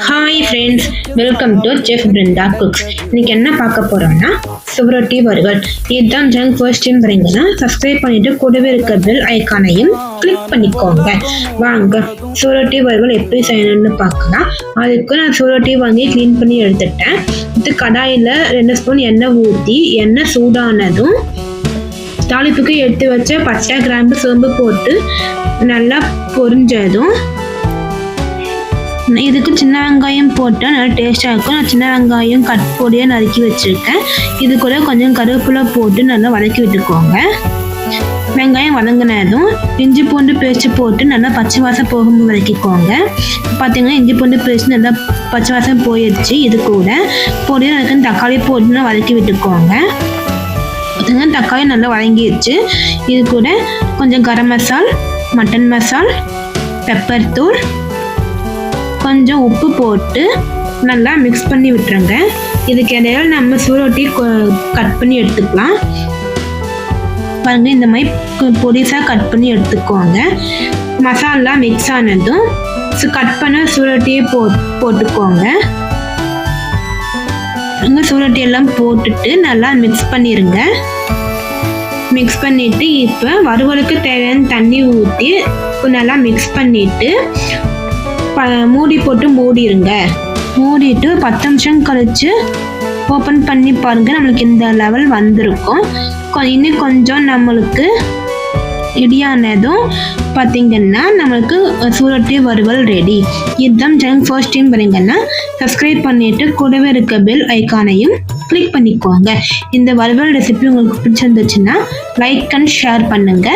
Hi friends, welcome to chef Brinda cooks. இன்னைக்கு என்ன பார்க்க போறோம்னா சுவரொட்டி வறுவல். இதுதான் ஜங்க் ஃபர்ஸ்ட் டைம் வரீங்கன்னா சப்ஸ்கிரைப் பண்ணிட்டு கூடவே இருக்க பெல் ஐக்கானையும் கிளிக் பண்ணிக்கோங்க. வாங்க சுவரொட்டி வறுவல் எப்படி செய்யணும்னு பார்க்கலாம். அதுக்கு நான் சுவரொட்டி வாங்கி க்ளீன் பண்ணி எடுத்துட்டேன். இது கடாயில் 2 ஸ்பூன் எண்ணெய் ஊற்றி எண்ணெய் சூடானதும் தாளிப்புக்கு எடுத்து வச்ச பட்டை கிராம்பு சோம்பு போட்டு நல்லா பொரிஞ்சதும் இதுக்கு சின்ன வெங்காயம் போட்டால் நல்லா டேஸ்ட்டாக இருக்கும். நான் சின்ன வெங்காயம் கட் பொடியாக நறுக்கி வச்சுருக்கேன். இது கூட கொஞ்சம் கருவேப்பிலை போட்டு நல்லா வதக்கி விட்டுக்கோங்க. வெங்காயம் வதங்கினதும் இஞ்சி பூண்டு பேஸ்ட்டு போட்டு நல்லா பச்சை வாசம் போகும்போது வதக்கிக்கோங்க. பார்த்தீங்கன்னா இஞ்சி பூண்டு பேஸ்ட் நல்லா பச்சை வாசம் போயிடுச்சு. இது கூட பொடியாக அதுக்கு தக்காளி போட்டு நல்லா வதக்கி விட்டுக்கோங்க. பார்த்தீங்கன்னா தக்காளி நல்லா வதங்கிடுச்சு. இது கூட கொஞ்சம் கரம் மசால், மட்டன் மசால், பெப்பர் தூள், கொஞ்சம் உப்பு போட்டு நல்லா மிக்ஸ் பண்ணி விட்டுருங்க. இதுக்கு இடையில நம்ம சுவரொட்டி கட் பண்ணி எடுத்துக்கலாம். பாருங்க, இந்த மாதிரி பொடிசாக கட் பண்ணி எடுத்துக்கோங்க. மசாலா மிக்ஸ் ஆனதும் கட் பண்ண சுவரொட்டியை போட்டுக்கோங்க. சுவரொட்டி எல்லாம் போட்டுட்டு நல்லா மிக்ஸ் பண்ணிடுங்க. மிக்ஸ் பண்ணிட்டு இப்போ வறுவலுக்கு தேவையான தண்ணி ஊற்றி நல்லா மிக்ஸ் பண்ணிட்டு மூடி போட்டு மூடிடுங்க. மூடிட்டு 10 நிமிஷம் கழிச்சு ஓப்பன் பண்ணி பாருங்க. நம்மளுக்கு இந்த லெவல் வந்திருக்கும். இன்னும் கொஞ்சம் நம்மளுக்கு இடியானதும் பார்த்தீங்கன்னா நம்மளுக்கு சுவரொட்டி வறுவல் ரெடி. இதுதான் ஜங்க் ஃபர்ஸ்ட் டைம் வரீங்கன்னா சப்ஸ்கிரைப் பண்ணிட்டு கூடவே இருக்க பெல் ஐக்கானையும் கிளிக் பண்ணிக்கோங்க. இந்த வறுவல் ரெசிபி உங்களுக்கு பிடிச்சிருந்துச்சுன்னா லைக் அண்ட் ஷேர் பண்ணுங்க.